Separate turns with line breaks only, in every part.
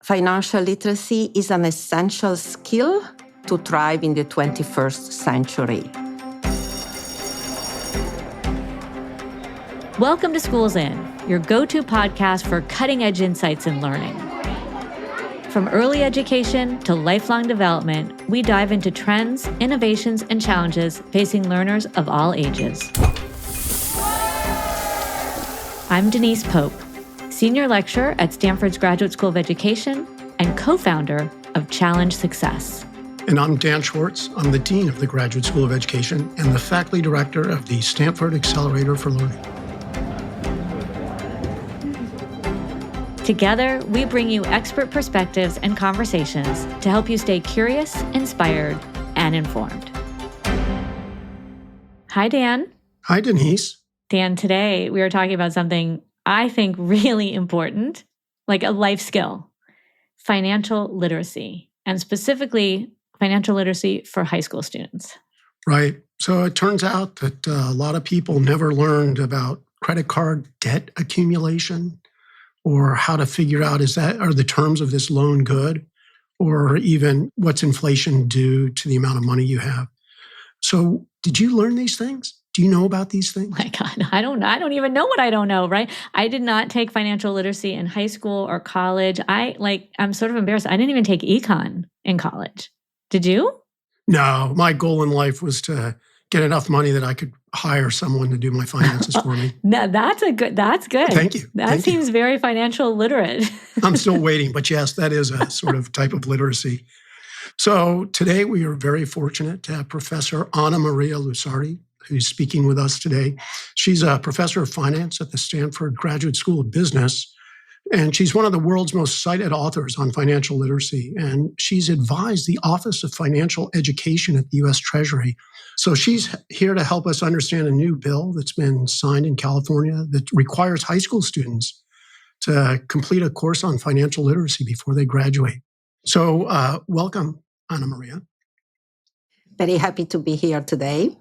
Financial literacy is an essential skill to thrive in the 21st century.
Welcome to Schools In, your go-to podcast for cutting-edge insights in learning. From early education to lifelong development, we dive into trends, innovations, and challenges facing learners of all ages. I'm Denise Pope, Senior Lecturer at Stanford's Graduate School of Education and co-founder of Challenge Success.
And I'm Dan Schwartz. I'm the Dean of the Graduate School of Education and the Faculty Director of the Stanford Accelerator for Learning.
Together, we bring you expert perspectives and conversations to help you stay curious, inspired, and informed. Hi, Dan.
Hi, Denise.
Dan, today we are talking about something I think really important, like a life skill, financial literacy, and specifically financial literacy for high school students.
Right. So it turns out that a lot of people never learned about credit card debt accumulation, or how to figure out are the terms of this loan good, or even what's inflation due to the amount of money you have. So did you learn these things? Do you know about these things?
My God, I don't even know what I don't know, right? I did not take financial literacy in high school or college. I'm sort of embarrassed. I didn't even take econ in college. Did you?
No, my goal in life was to get enough money that I could hire someone to do my finances for me.
No, that's good.
Thank you.
That seems very financial literate.
I'm still waiting, but yes, that is a sort of type of literacy. So today we are very fortunate to have Professor Annamaria Lusardi, who's speaking with us today. She's a professor of finance at the Stanford Graduate School of Business, and she's one of the world's most cited authors on financial literacy, and she's advised the Office of Financial Education at the U.S. Treasury. So she's here to help us understand a new bill that's been signed in California that requires high school students to complete a course on financial literacy before they graduate. So welcome, Annamaria.
Very happy to be here today.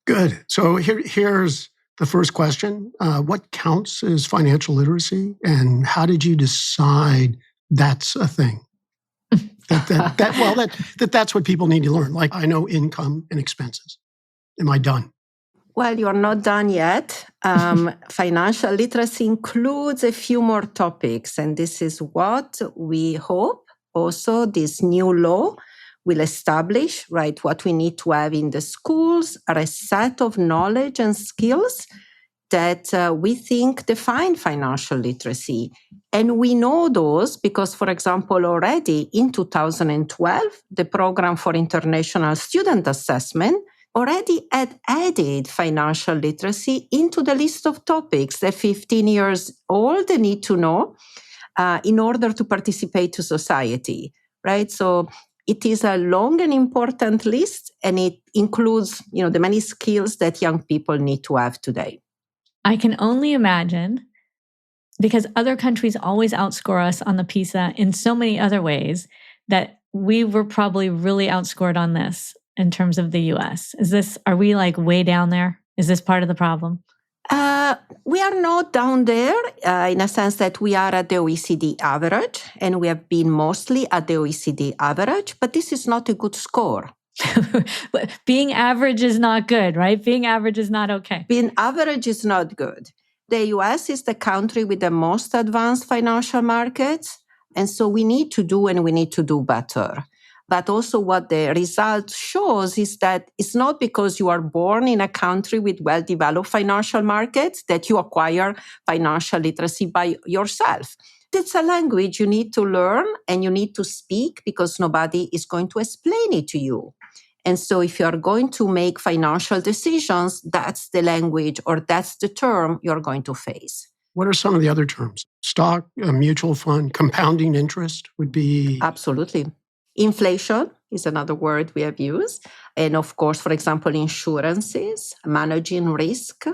Good. So here's the first question. What counts as financial literacy, and how did you decide that's a thing? That's what people need to learn. Like, I know income and expenses. Am I done?
Well, you're not done yet. Financial literacy includes a few more topics, and this is what we hope also this new law will establish, right? What we need to have in the schools are a set of knowledge and skills that we think define financial literacy. And we know those because, for example, already in 2012, the Program for International Student Assessment already had added financial literacy into the list of topics that 15 years old need to know in order to participate to society, right? So it is a long and important list, and it includes, the many skills that young people need to have today.
I can only imagine, because other countries always outscore us on the PISA in so many other ways, that we were probably really outscored on this in terms of the US. Are we like way down there? Is this part of the problem?
We are not down there in a sense that we are at the OECD average, and we have been mostly at the OECD average, but this is not a good score.
Being average is not good, right? Being average is not okay.
Being average is not good. The US is the country with the most advanced financial markets, and so we need to do better. But also what the result shows is that it's not because you are born in a country with well-developed financial markets that you acquire financial literacy by yourself. It's a language you need to learn and you need to speak because nobody is going to explain it to you. And so if you are going to make financial decisions, that's the language or that's the term you're going to face.
What are some of the other terms? Stock, a mutual fund, compounding interest would be?
Absolutely. Inflation is another word we have used. And of course, for example, insurances, managing risk.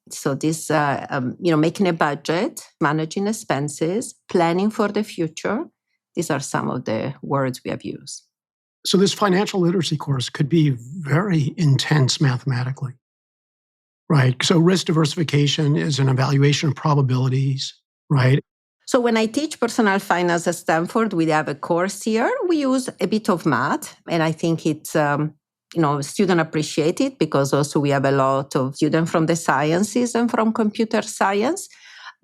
So this, making a budget, managing expenses, planning for the future. These are some of the words we have used.
So this financial literacy course could be very intense mathematically, right? So risk diversification is an evaluation of probabilities, right?
So when I teach personal finance at Stanford, we have a course here. We use a bit of math, and I think it's, students appreciate it because also we have a lot of students from the sciences and from computer science.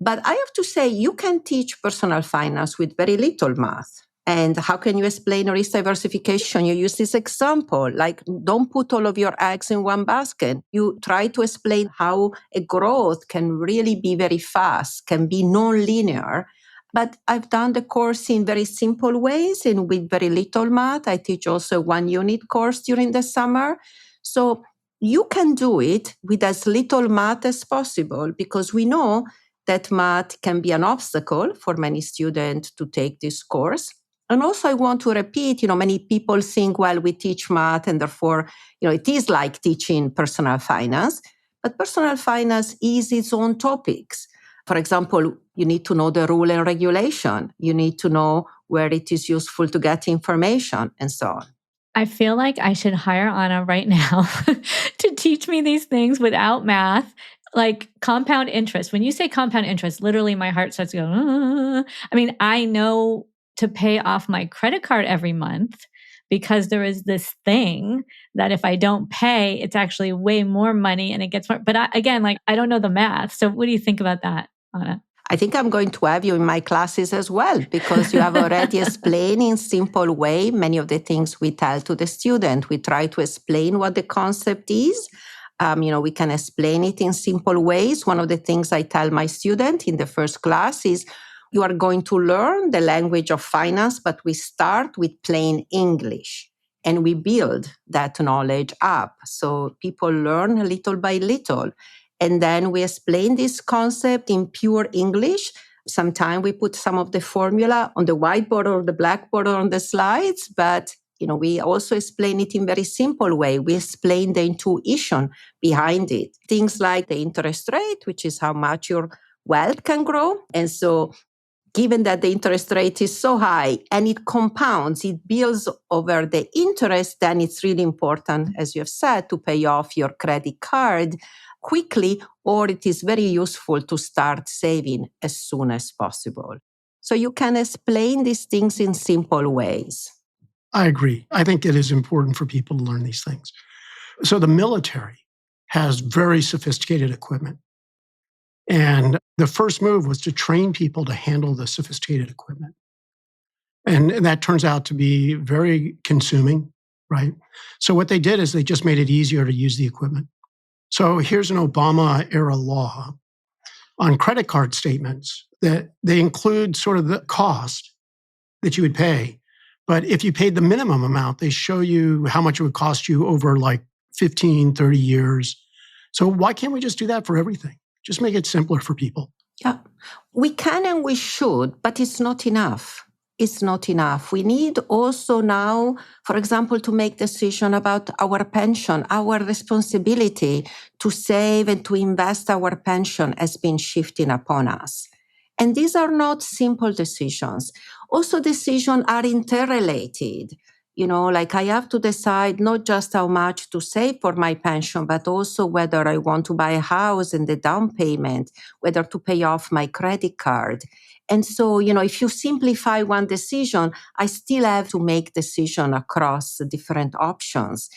But I have to say, you can teach personal finance with very little math. And how can you explain risk diversification? You use this example, like don't put all of your eggs in one basket. You try to explain how a growth can really be very fast, can be non-linear. But I've done the course in very simple ways and with very little math. I teach also a 1-unit course during the summer. So you can do it with as little math as possible because we know that math can be an obstacle for many students to take this course. And also I want to repeat, many people think, well, we teach math and therefore, it is like teaching personal finance, but personal finance is its own topics. For example, you need to know the rule and regulation. You need to know where it is useful to get information and so on.
I feel like I should hire Anna right now to teach me these things without math, like compound interest. When you say compound interest, literally my heart starts to go, I mean, I know to pay off my credit card every month because there is this thing that if I don't pay, it's actually way more money and it gets more. But I don't know the math. So what do you think about that, Anna?
I think I'm going to have you in my classes as well, because you have already explained in simple way many of the things we tell to the student. We try to explain what the concept is. We can explain it in simple ways. One of the things I tell my student in the first class is you are going to learn the language of finance, but we start with plain English and we build that knowledge up. So people learn little by little. And then we explain this concept in pure English. Sometimes we put some of the formula on the whiteboard or the blackboard or on the slides, but we also explain it in very simple way. We explain the intuition behind it. Things like the interest rate, which is how much your wealth can grow. And so given that the interest rate is so high and it compounds, it builds over the interest, then it's really important, as you have said, to pay off your credit card quickly, or it is very useful to start saving as soon as possible. So you can explain these things in simple ways.
I agree. I think it is important for people to learn these things. So the military has very sophisticated equipment. And the first move was to train people to handle the sophisticated equipment. And that turns out to be very consuming, right? So what they did is they just made it easier to use the equipment. So here's an Obama-era law on credit card statements that they include sort of the cost that you would pay. But if you paid the minimum amount, they show you how much it would cost you over like 15, 30 years. So why can't we just do that for everything? Just make it simpler for people.
Yeah, we can and we should, but it's not enough. It's not enough. We need also now, for example, to make decisions about our pension. Our responsibility to save and to invest our pension has been shifting upon us. And these are not simple decisions. Also, decisions are interrelated. Like I have to decide not just how much to save for my pension, but also whether I want to buy a house and the down payment, whether to pay off my credit card. And so, if you simplify one decision, I still have to make decisions across different options.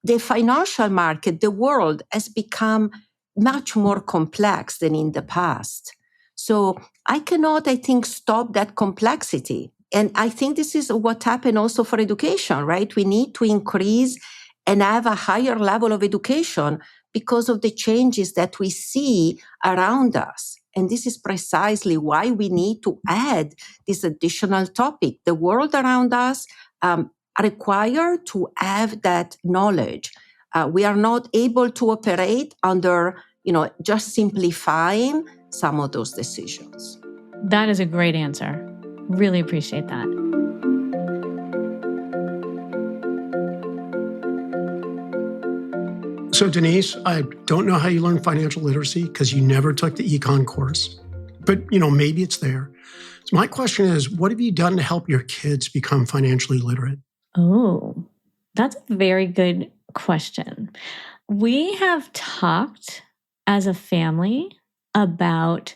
The financial market, the world has become much more complex than in the past. So I cannot, I think, stop that complexity. And I think this is what happened also for education, right? We need to increase and have a higher level of education because of the changes that we see around us. And this is precisely why we need to add this additional topic. The world around us require to have that knowledge. We are not able to operate under, just simplifying some of those decisions.
That is a great answer. Really appreciate that.
So Denise, I don't know how you learned financial literacy because you never took the econ course, but maybe it's there. So my question is, what have you done to help your kids become financially literate?
Oh, that's a very good question. We have talked as a family about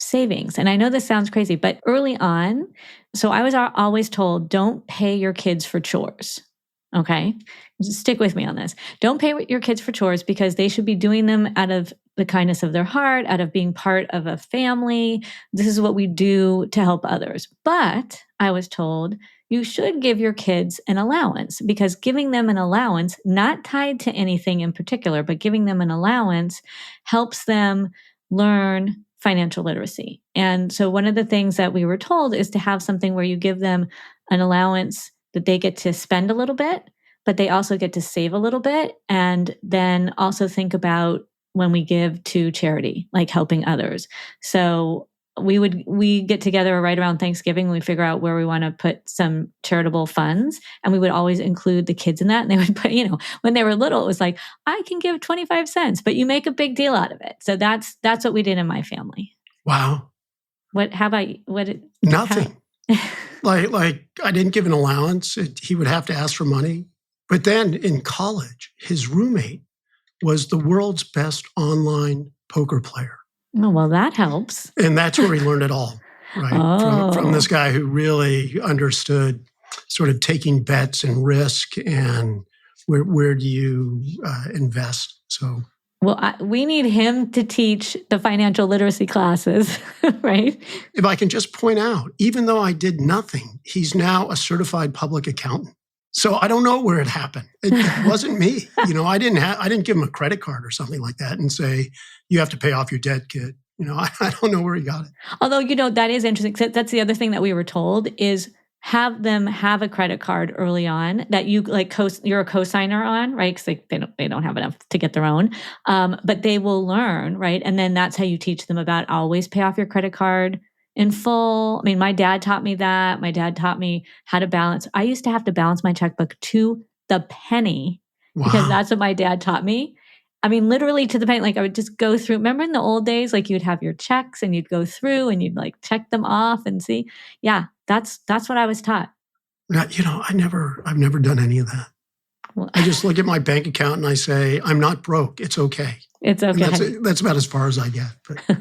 savings. And I know this sounds crazy, but early on, so I was always told, don't pay your kids for chores. Okay. Stick with me on this. Don't pay your kids for chores because they should be doing them out of the kindness of their heart, out of being part of a family. This is what we do to help others. But I was told you should give your kids an allowance, because giving them an allowance, not tied to anything in particular, but giving them an allowance helps them learn financial literacy. And so one of the things that we were told is to have something where you give them an allowance that they get to spend a little bit, but they also get to save a little bit. And then also think about when we give to charity, like helping others. So we get together right around Thanksgiving. We figure out where we want to put some charitable funds, and we would always include the kids in that. And they would put, when they were little, it was like, I can give 25 cents, but you make a big deal out of it. So that's what we did in my family.
Wow.
Nothing.
Like I didn't give an allowance. He would have to ask for money. But then in college, his roommate was the world's best online poker player.
Oh, well, that helps.
And that's where he learned it all, right? From this guy who really understood sort of taking bets and risk and where do you invest. So,
well, we need him to teach the financial literacy classes, right?
If I can just point out, even though I did nothing, he's now a certified public accountant. So I don't know where it happened. It wasn't me. I didn't give him a credit card or something like that and say, you have to pay off your debt, kid. I don't know where he got it.
Although, that is interesting. That's the other thing that we were told is have them have a credit card early on that you you're a co-signer on, right? Because they don't have enough to get their own. But they will learn, right? And then that's how you teach them about always pay off your credit card in full. I mean, my dad taught me that. My dad taught me how to balance. I used to have to balance my checkbook to the penny because that's what my dad taught me. I mean, literally to the penny. Like I would just go through. Remember in the old days, like you'd have your checks and you'd go through and you'd like check them off and see. Yeah, that's what I was taught.
I've never done any of that. Well, I just look at my bank account and I say, I'm not broke. It's okay.
It's okay.
That's about as far as I get. But.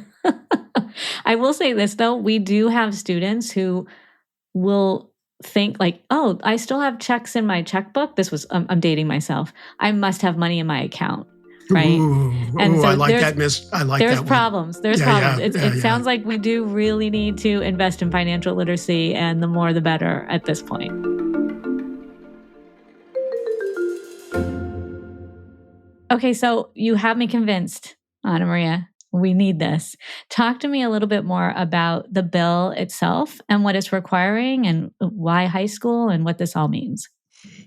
I will say this, though. We do have students who will think like, oh, I still have checks in my checkbook. I'm dating myself. I must have money in my account, right?
And so I like that, Miss. I like that.
There's problems. There's problems. It sounds like we do really need to invest in financial literacy, and the more the better at this point. Okay, so you have me convinced, Annamaria. We need this. Talk to me a little bit more about the bill itself and what it's requiring and why high school and what this all means.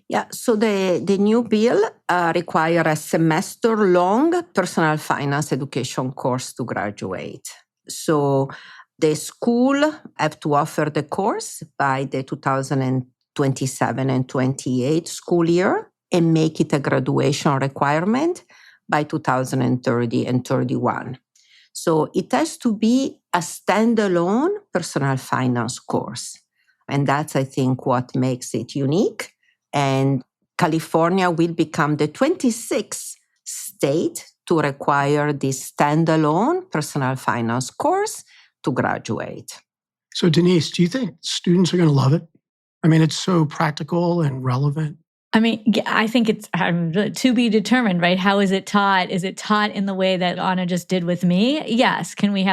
Yeah, so the new bill requires a semester-long personal finance education course to graduate. So the school have to offer the course by the 2027 and 28 school year and make it a graduation requirement by 2030 and 31. So it has to be a standalone personal finance course. And that's, I think, what makes it unique. And California will become the 26th state to require this standalone personal finance course to graduate.
So Denise, do you think students are going to love it? I mean, it's so practical and relevant.
I mean, I think it's to be determined, right? How is it taught? Is it taught in the way that Anna just did with me? Yes. Can we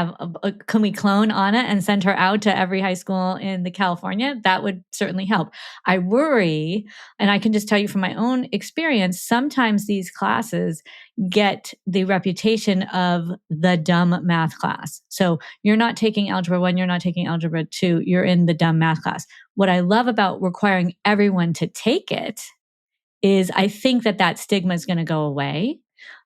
clone Anna and send her out to every high school in California? That would certainly help. I worry, and I can just tell you from my own experience, sometimes these classes get the reputation of the dumb math class. So you're not taking Algebra 1, you're not taking Algebra 2, you're in the dumb math class. What I love about requiring everyone to take it is I think that stigma is going to go away,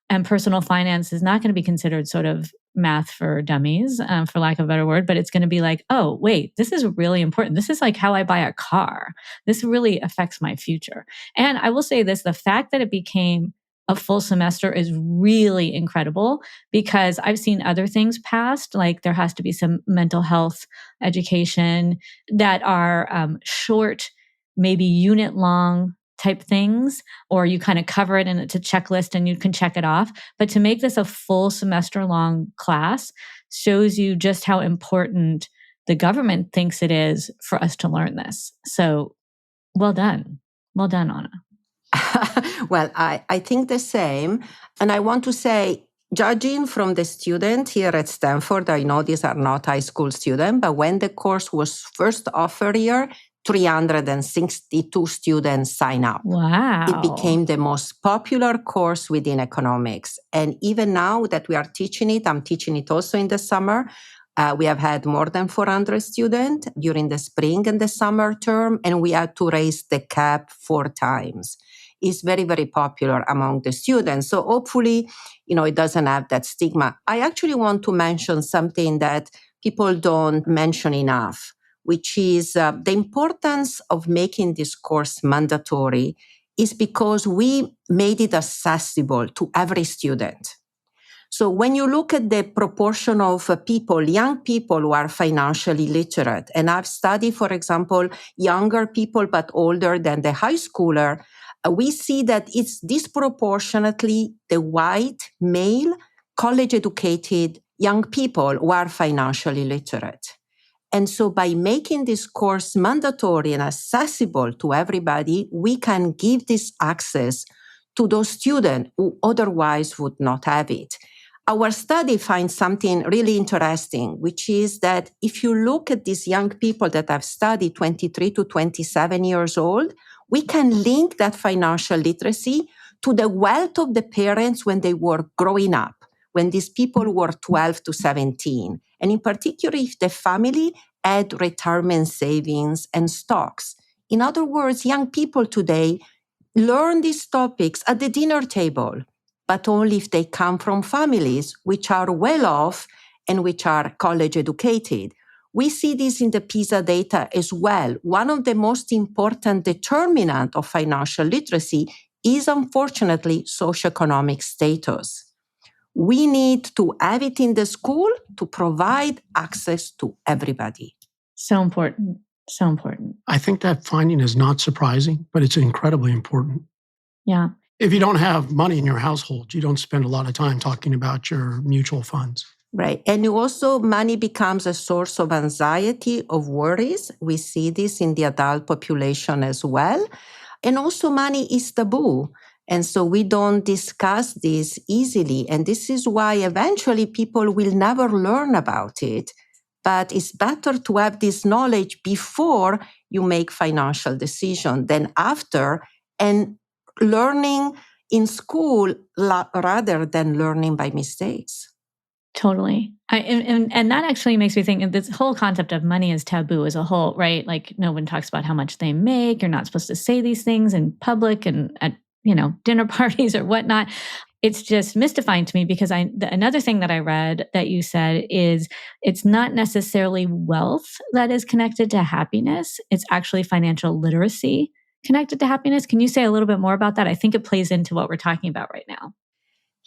and personal finance is not going to be considered sort of math for dummies, for lack of a better word, but it's going to be like, oh, wait, this is really important. This is like how I buy a car. This really affects my future. And I will say this, the fact that it became a full semester is really incredible, because I've seen other things passed, like there has to be some mental health education that are short, maybe unit long type things, or you kind of cover it and it's a checklist and you can check it off. But to make this a full semester long class shows you just how important the government thinks it is for us to learn this. So well done. Well done, Anna.
Well, I think the same. And I want to say, judging from the student here at Stanford, I know these are not high school students, but when the course was first offered here, 362 students signed up.
Wow.
It became the most popular course within economics. And even now that we are teaching it, I'm teaching it also in the summer. We have had more than 400 students during the spring and the summer term, and we had to raise the cap 4 times. It's very, very popular among the students. So hopefully, it doesn't have that stigma. I actually want to mention something that people don't mention enough, which is the importance of making this course mandatory is because we made it accessible to every student. So when you look at the proportion of people, young people who are financially literate, and I've studied, for example, younger people but older than the high schooler, we see that it's disproportionately the white, male, college-educated young people who are financially literate. And so by making this course mandatory and accessible to everybody, we can give this access to those students who otherwise would not have it. Our study finds something really interesting, which is that if you look at these young people that I've studied, 23 to 27 years old, we can link that financial literacy to the wealth of the parents when they were growing up, when these people were 12 to 17. And in particular, if the family had retirement savings and stocks. In other words, young people today learn these topics at the dinner table, but only if they come from families which are well off and which are college educated. We see this in the PISA data as well. One of the most important determinants of financial literacy is unfortunately socioeconomic status. We need to have it in the school to provide access to everybody.
So important. So important.
I think that finding is not surprising, but it's incredibly important.
Yeah.
If you don't have money in your household, you don't spend a lot of time talking about your mutual funds.
Right. And also money becomes a source of anxiety, of worries. We see this in the adult population as well. And also money is taboo. And so we don't discuss this easily. And this is why eventually people will never learn about it. But it's better to have this knowledge before you make financial decisions than after, and learning in school rather than learning by mistakes.
Totally. And that actually makes me think of this whole concept of money as taboo as a whole, right? Like no one talks about how much they make. You're not supposed to say these things in public and at, dinner parties or whatnot. It's just mystifying to me because another thing that I read that you said is it's not necessarily wealth that is connected to happiness. It's actually financial literacy connected to happiness. Can you say a little bit more about that? I think it plays into what we're talking about right now.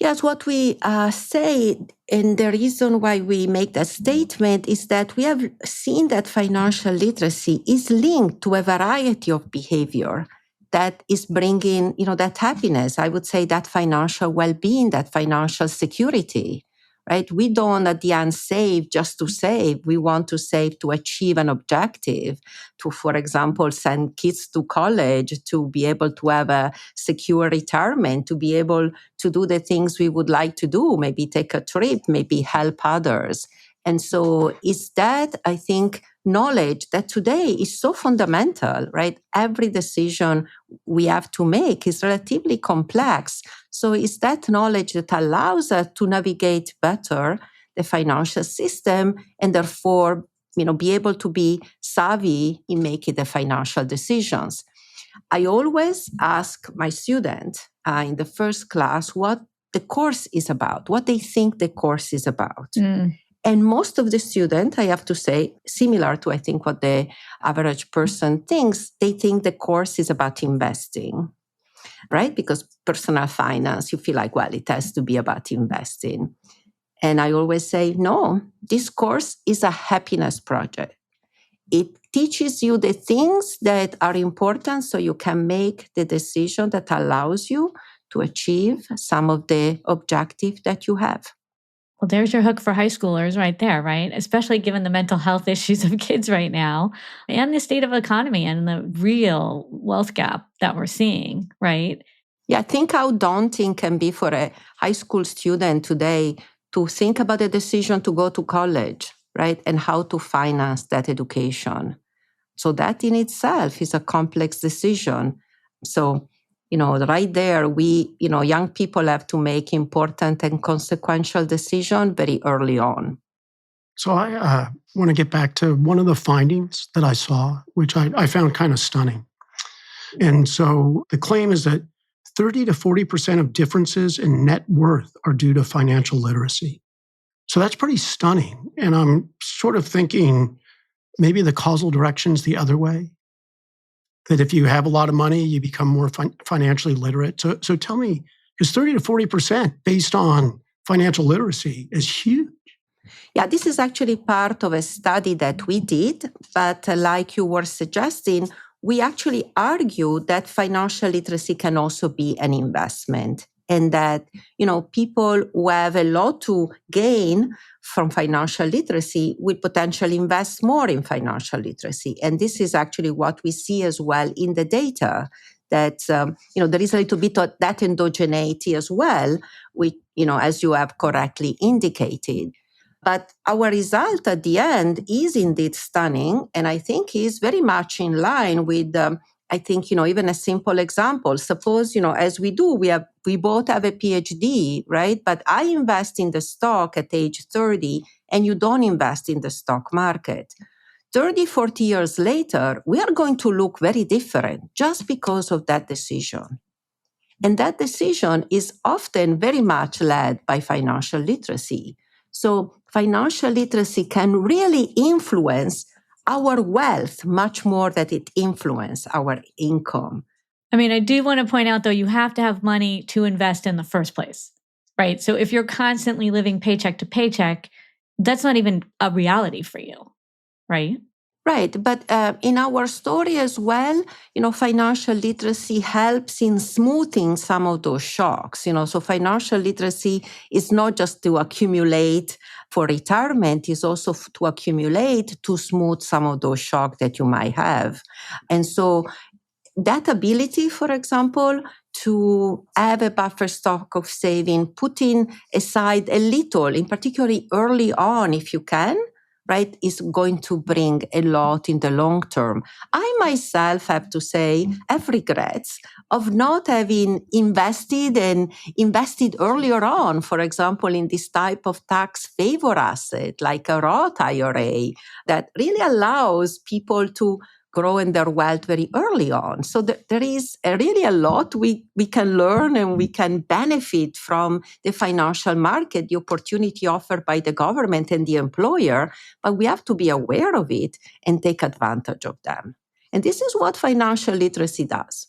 Yes, what we say, and the reason why we make that statement is that we have seen that financial literacy is linked to a variety of behavior that is bringing, that happiness. I would say that financial well-being, that financial security, right? We don't at the end save just to save. We want to save to achieve an objective, to, for example, send kids to college, to be able to have a secure retirement, to be able to do the things we would like to do, maybe take a trip, maybe help others. And so it's that, I think, knowledge that today is so fundamental, right? Every decision we have to make is relatively complex. So it's that knowledge that allows us to navigate better the financial system and therefore, be able to be savvy in making the financial decisions. I always ask my students in the first class what the course is about, what they think the course is about. And most of the students, I have to say, similar to, I think, what the average person thinks, they think the course is about investing, right? Because personal finance, you feel like, well, it has to be about investing. And I always say, no, this course is a happiness project. It teaches you the things that are important so you can make the decision that allows you to achieve some of the objectives that you have.
Well, there's your hook for high schoolers right there, right? Especially given the mental health issues of kids right now and the state of economy and the real wealth gap that we're seeing, right?
Yeah, think how daunting can be for a high school student today to think about the decision to go to college, right? And how to finance that education. So that in itself is a complex decision. So, right there, young people have to make important and consequential decisions very early on.
So I want to get back to one of the findings that I saw, which I found kind of stunning. And so the claim is that 30 to 40% of differences in net worth are due to financial literacy. So that's pretty stunning. And I'm sort of thinking maybe the causal direction's the other way, that if you have a lot of money, you become more financially literate. So tell me, because 30 to 40% based on financial literacy is huge.
Yeah, this is actually part of a study that we did, but like you were suggesting, we actually argue that financial literacy can also be an investment, and that, people who have a lot to gain from financial literacy will potentially invest more in financial literacy. And this is actually what we see as well in the data, that, there is a little bit of that endogeneity as well, which, as you have correctly indicated. But our result at the end is indeed stunning, and I think is very much in line with, I think, even a simple example. Suppose, as we do, we both have a PhD, right? But I invest in the stock at age 30, and you don't invest in the stock market. 30, 40 years later, we are going to look very different just because of that decision. And that decision is often very much led by financial literacy. So financial literacy can really influence our wealth much more than it influences our income.
I mean, I do want to point out, though, you have to have money to invest in the first place, right? So if you're constantly living paycheck to paycheck, that's not even a reality for you, right?
Right. But in our story as well, financial literacy helps in smoothing some of those shocks. So financial literacy is not just to accumulate for retirement, it's also to accumulate to smooth some of those shocks that you might have. And so that ability, for example, to have a buffer stock of saving, putting aside a little, in particularly early on, if you can, right, is going to bring a lot in the long term. I myself have to say, have regrets of not having invested earlier on, for example, in this type of tax favor asset, like a Roth IRA, that really allows people to grow in their wealth very early on. So there is really a lot we can learn, and we can benefit from the financial market, the opportunity offered by the government and the employer, but we have to be aware of it and take advantage of them. And this is what financial literacy does.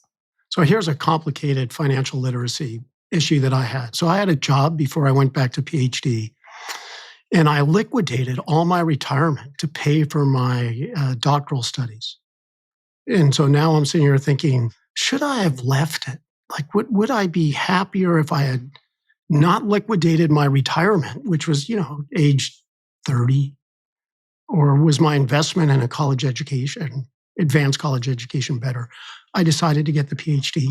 So here's a complicated financial literacy issue that I had. So I had a job before I went back to PhD, and I liquidated all my retirement to pay for my doctoral studies. And so now I'm sitting here thinking, should I have left it? Like, would I be happier if I had not liquidated my retirement, which was, age 30? Or was my investment in a college education, advanced college education, better? I decided to get the PhD.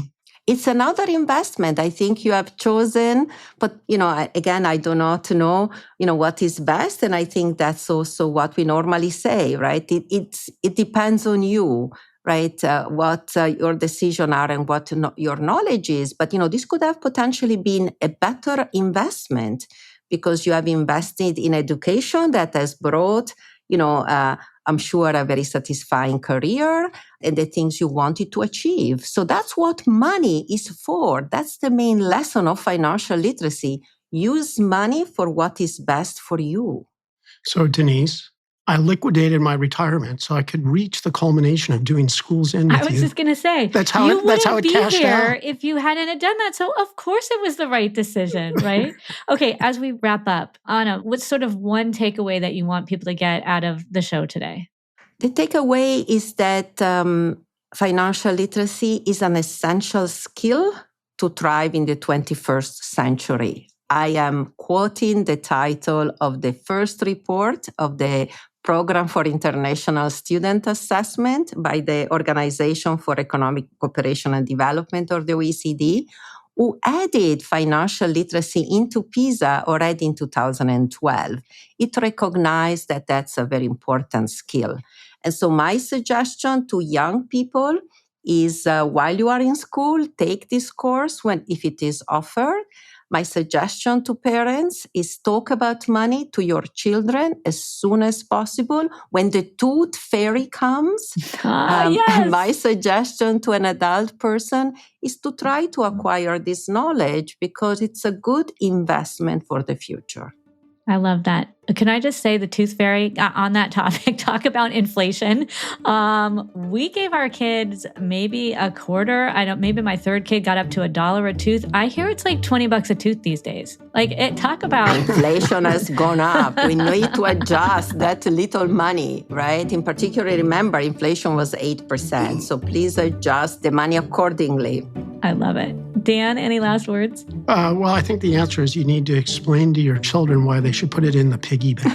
It's another investment I think you have chosen, but, again, I do not know, what is best. And I think that's also what we normally say, right? It depends on you, right? What your decisions are and what your knowledge is. But, this could have potentially been a better investment because you have invested in education that has brought, I'm sure, a very satisfying career and the things you wanted to achieve. So that's what money is for. That's the main lesson of financial literacy. Use money for what is best for you.
So, Denise, I liquidated my retirement so I could reach the culmination of doing Schools In with you.
I was just going to say,
that's how it cashed out. You wouldn't be here
if you hadn't done that. So, of course, it was the right decision, right? Okay, as we wrap up, Anna, what's sort of one takeaway that you want people to get out of the show today?
The takeaway is that financial literacy is an essential skill to thrive in the 21st century. I am quoting the title of the first report of the Program for International Student Assessment by the Organization for Economic Cooperation and Development, or the OECD, who added financial literacy into PISA already in 2012. It recognized that that's a very important skill. And so my suggestion to young people is while you are in school, take this course if it is offered. My suggestion to parents is talk about money to your children as soon as possible. When the tooth fairy comes,
yes.
My suggestion to an adult person is to try to acquire this knowledge because it's a good investment for the future.
I love that. Can I just say the tooth fairy on that topic, talk about inflation. We gave our kids maybe a quarter. Maybe my third kid got up to $1 a tooth. I hear it's like $20 a tooth these days. Talk about
inflation has gone up. We need to adjust that little money, right? In particular, remember, inflation was 8%. So please adjust the money accordingly.
I love it. Dan, any last words?
Well, I think the answer is you need to explain to your children why they should put it in the piggy bank.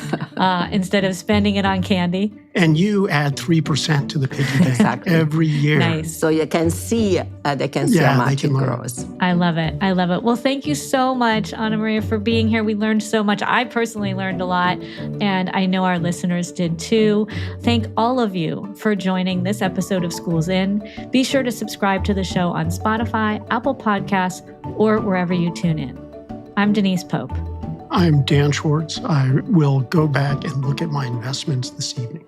Instead of spending it on candy.
And you add 3% to the piggy bank
exactly.
every year.
Nice.
So you can see, they can see how much it grows.
I love it. I love it. Well, thank you so much, Annamaria, for being here. We learned so much. I personally learned a lot, and I know our listeners did too. Thank all of you for joining this episode of Schools In. Be sure to subscribe to the show on Spotify, Apple Podcasts, or wherever you tune in. I'm Denise Pope.
I'm Dan Schwartz. I will go back and look at my investments this evening.